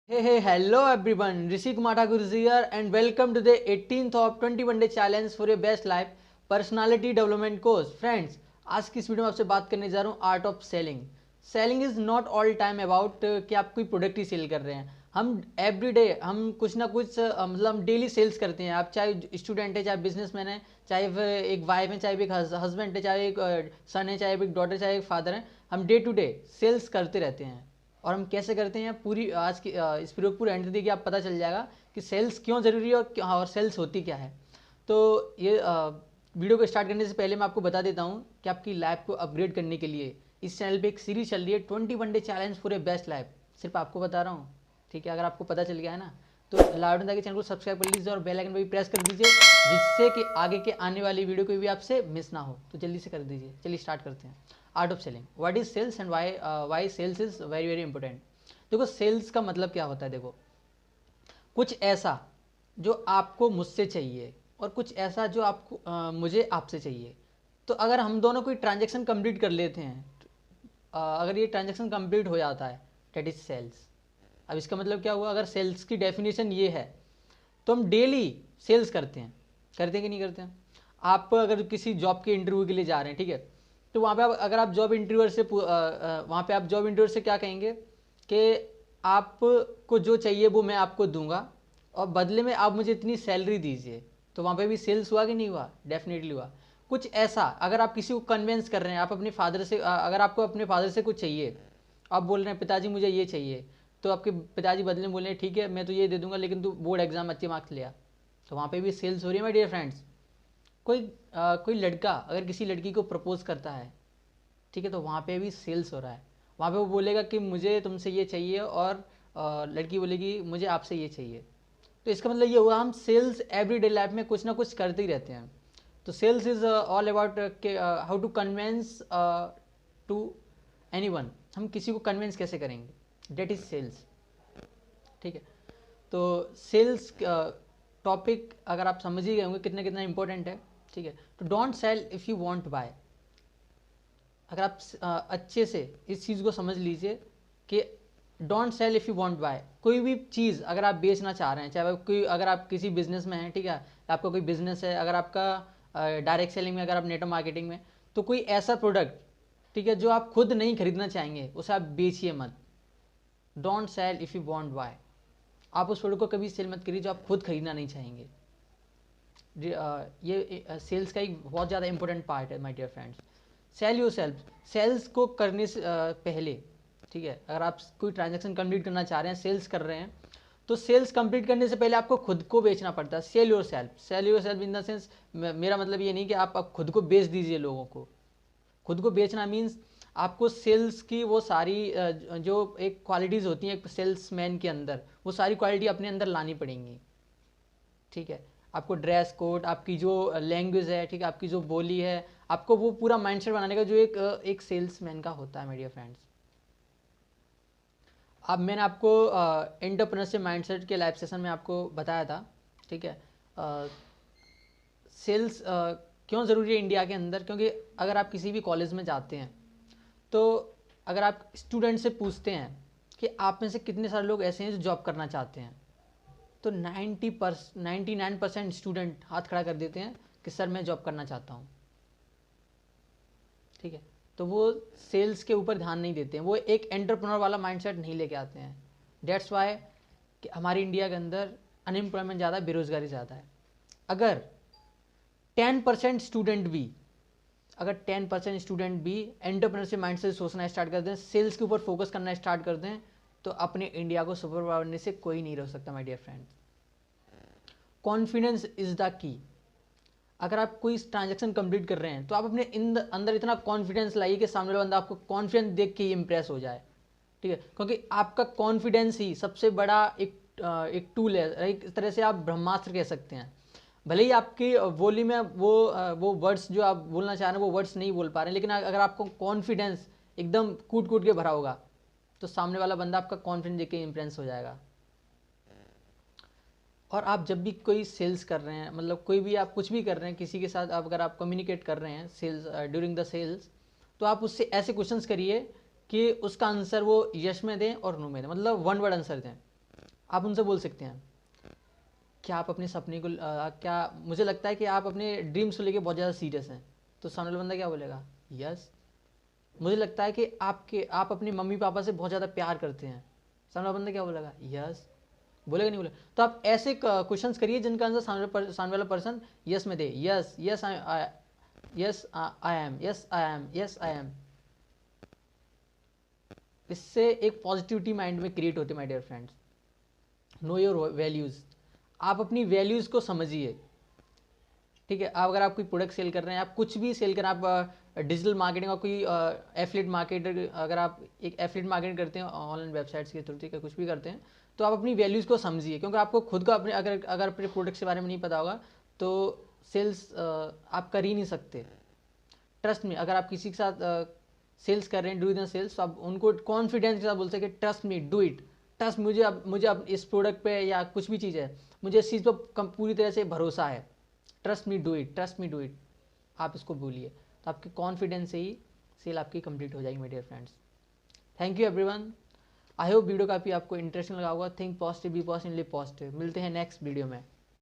Hello everyone. Rishi Kumar Thakur is here and welcome to the 18th of 21 day challenge for your best life personality development course. Friends, आज की इस video में आपसे बात करने जा रहा हूँ art of selling. Selling is not all time about कि आप कोई प्रोडक्ट ही सेल कर रहे हैं. हम एवरी डे हम कुछ ना कुछ मतलब हम डेली सेल्स करते हैं. आप चाहे स्टूडेंट है, चाहे बिजनेसमैन है, चाहे एक वाइफ है, चाहे एक हस्बैंड है, चाहे एक सन है, चाहे एक डॉटर, चाहे एक फादर है. हम डे टू डे सेल्स करते रहते हैं. और हम कैसे करते हैं पूरी आज की इस वीडियो पूरा एंड देखिए, आप पता चल जाएगा कि सेल्स क्यों ज़रूरी है और सेल्स होती क्या है. तो ये वीडियो को स्टार्ट करने से पहले मैं आपको बता देता हूँ कि आपकी लाइफ को अपग्रेड करने के लिए इस चैनल पे एक सीरीज चल रही है 21 day challenge for a best life. सिर्फ आपको बता रहा हूँ, ठीक है. अगर आपको पता चल गया है ना, तो लाउड के चैनल को सब्सक्राइब कर लीजिए और बेल आइकन पर भी प्रेस कर दीजिए, जिससे कि आगे के आने वाली वीडियो कोई भी आपसे मिस ना हो. तो जल्दी से कर दीजिए. चलिए स्टार्ट करते हैं. Art of selling. What is sales and why sales is very very important. देखो, सेल्स का मतलब क्या होता है. देखो, कुछ ऐसा जो आपको मुझसे चाहिए और कुछ ऐसा जो आपको मुझे आपसे चाहिए. तो अगर हम दोनों कोई ट्रांजैक्शन कंप्लीट कर लेते हैं, अगर ये ट्रांजैक्शन कंप्लीट हो जाता है, डेट इज सेल्स. अब इसका मतलब क्या हुआ. अगर सेल्स की डेफिनेशन ये है तो हम डेली सेल्स करते हैं कि नहीं करते हैं. आप अगर किसी जॉब के इंटरव्यू के लिए जा रहे हैं, ठीक है, तो वहाँ पे अगर आप जॉब इंटरव्यूअर से वहाँ पे आप जॉब इंटरव्यूअर से क्या कहेंगे कि आपको जो चाहिए वो मैं आपको दूंगा और बदले में आप मुझे इतनी सैलरी दीजिए. तो वहाँ पे भी सेल्स हुआ कि नहीं हुआ. डेफिनेटली हुआ. कुछ ऐसा अगर आप किसी को कन्विंस कर रहे हैं, आप अपने फादर से अगर आपको अपने फादर से कुछ चाहिए, आप बोल रहे हैं पिताजी मुझे ये चाहिए, तो आपके पिताजी बदले में बोल रहे हैं ठीक है मैं तो ये दे दूंगा लेकिन तू बोर्ड एग्जाम अच्छे मार्क्स ले आ. तो वहाँ पे भी सेल्स हो रही है माय डियर फ्रेंड्स. कोई लड़का अगर किसी लड़की को प्रपोज करता है, ठीक है, तो वहाँ पे भी सेल्स हो रहा है. वहाँ पे वो बोलेगा कि मुझे तुमसे ये चाहिए और लड़की बोलेगी मुझे आपसे ये चाहिए. तो इसका मतलब ये हुआ हम सेल्स एवरीडे लाइफ में कुछ ना कुछ करते ही रहते हैं. तो sales is all about how to convince to anyone. हम किसी को कन्विंस कैसे करेंगे, डेट इज सेल्स. ठीक है. तो सेल्स टॉपिक अगर आप समझ ही गए होंगे कितना कितना इंपॉर्टेंट है. ठीक है. तो don't sell if you want bye. अगर आप अच्छे से इस चीज़ को समझ लीजिए कि don't sell if you want bye. कोई भी चीज़ अगर आप बेचना चाह रहे हैं, चाहे कोई अगर आप किसी बिजनेस में हैं, ठीक है, आपका कोई बिजनेस है, अगर आपका डायरेक्ट सेलिंग में, अगर आप नेटवर्क मार्केटिंग में, तो कोई ऐसा प्रोडक्ट, ठीक है, जो आप खुद नहीं खरीदना चाहेंगे उसे आप बेचिए मत. Don't sell if you want bye. आप उस प्रोडक्ट को कभी सेल मत करिए जो आप खुद खरीदना नहीं चाहेंगे. ये सेल्स का एक बहुत ज़्यादा इंपॉर्टेंट पार्ट है my dear friends. Sell your self. Sales को करने से पहले, ठीक है, अगर आप कोई ट्रांजैक्शन कंप्लीट करना चाह रहे हैं, सेल्स कर रहे हैं, तो सेल्स कंप्लीट करने से पहले आपको खुद को बेचना पड़ता है. Cell your self. Cell your self in the sense, मेरा मतलब ये नहीं कि आप खुद को बेच दीजिए लोगों को. खुद को बेचना मीन्स आपको सेल्स की वो सारी जो एक क्वालिटीज़ होती हैं एक सेल्समैन के अंदर, वो सारी क्वालिटी अपने अंदर लानी पड़ेंगी. ठीक है. आपको ड्रेस कोड, आपकी जो लैंग्वेज है, ठीक है, आपकी जो बोली है, आपको वो पूरा माइंडसेट बनाने का जो एक सेल्समैन का होता है मेरे फ्रेंड्स. अब मैंने आपको एंटरप्रेन्योरशिप माइंडसेट के लाइव सेशन में आपको बताया था, ठीक है, सेल्स क्यों ज़रूरी है इंडिया के अंदर. क्योंकि अगर आप किसी भी कॉलेज में जाते हैं, तो अगर आप स्टूडेंट से पूछते हैं कि आप में से कितने सारे लोग ऐसे हैं जो जॉब करना चाहते हैं, तो 99% स्टूडेंट हाथ खड़ा कर देते हैं कि सर मैं जॉब करना चाहता हूँ. ठीक है. तो वो सेल्स के ऊपर ध्यान नहीं देते हैं, वो एक एंटरप्रेन्योर वाला माइंडसेट नहीं लेके आते हैं. डेट्स वाई कि हमारी इंडिया के अंदर अनएम्प्लॉयमेंट ज़्यादा है, बेरोज़गारी ज़्यादा है. अगर 10% स्टूडेंट भी अगर 10% स्टूडेंट भी एंटरप्रेन्योरशिप माइंड से सोचना स्टार्ट कर दें, सेल्स के ऊपर फोकस करना स्टार्ट कर दें, तो अपने इंडिया को सुपर पावर बनने से कोई नहीं रोक सकता my dear friends. Confidence is the key. अगर आप कोई ट्रांजैक्शन कंप्लीट कर रहे हैं तो आप अपने अंदर इतना कॉन्फिडेंस लाइए कि सामने वाला बंदा आपको कॉन्फिडेंस देख के ही इंप्रेस हो जाए. ठीक है. क्योंकि आपका कॉन्फिडेंस ही सबसे बड़ा एक टूल है. एक तरह से आप ब्रह्मास्त्र कह सकते हैं. भले ही आपकी बोली में वो वर्ड्स जो आप बोलना चाह रहे हैं वो वर्ड्स नहीं बोल पा रहे हैं, लेकिन अगर आपको कॉन्फिडेंस एकदम कूट कूट के भरा होगा, तो सामने वाला बंदा आपका कॉन्फिडेंस देख के इम्प्रेस हो जाएगा. और आप जब भी कोई सेल्स कर रहे हैं, मतलब कोई भी आप कुछ भी कर रहे हैं किसी के साथ, अगर आप कम्युनिकेट कर रहे हैं सेल्स ड्यूरिंग द सेल्स, तो आप उससे ऐसे क्वेश्चंस करिए कि उसका आंसर वो यस में दें और नो में दें, मतलब वन वर्ड आंसर दें. आप उनसे बोल सकते हैं क्या आप अपने सपने को क्या मुझे लगता है कि आप अपने ड्रीम्स को लेके बहुत ज़्यादा सीरियस हैं। तो सामने वाला बंदा क्या बोलेगा, यस। मुझे लगता है कि आप अपने मम्मी पापा से बहुत ज़्यादा प्यार करते हैं। सामने वाला बंदा क्या बोलेगा, यस। बोलेगा नहीं बोलेगा। तो आप ऐसे क्वेश्चंस करिए जिनका आंसर सामने वाला पर्सन यस में दे। Yes, yes I am, yes I am, yes I am. इससे एक पॉजिटिविटी माइंड में क्रिएट होती है my dear friends. Know your values, आप अपनी वैल्यूज़ को समझिए। ठीक है, आप अगर आप कोई प्रोडक्ट सेल कर रहे हैं, आप कुछ भी सेल कर, आप डिजिटल मार्केटिंग और कोई एफिलिएट मार्केटर, अगर आप एक एफिलिएट मार्केटिंग करते हैं ऑनलाइन वेबसाइट्स के थ्रू, ठीक है, कुछ भी करते हैं, तो आप अपनी वैल्यूज़ को समझिए। क्योंकि आपको खुद को अपने अगर अपने प्रोडक्ट के बारे में नहीं पता होगा तो सेल्स आप कर ही नहीं सकते। ट्रस्ट में, अगर आप किसी के साथ सेल्स कर रहे हैं, डू द सेल्स, तो आप उनको कॉन्फिडेंस के साथ बोल सके trust me, do it, trust मुझे अब इस प्रोडक्ट पे या कुछ भी चीज़ है, मुझे इस चीज़ पर पूरी तरह से भरोसा है। Trust me do it, trust me do it, आप इसको बोलिए, तो आपके कॉन्फिडेंस से ही सेल आपकी कंप्लीट हो जाएगी my dear friends. Thank you everyone. I hope video काफ़ी आपको इंटरेस्टिंग लगा होगा। Think positive, be positive, live positive. मिलते हैं नेक्स्ट वीडियो में।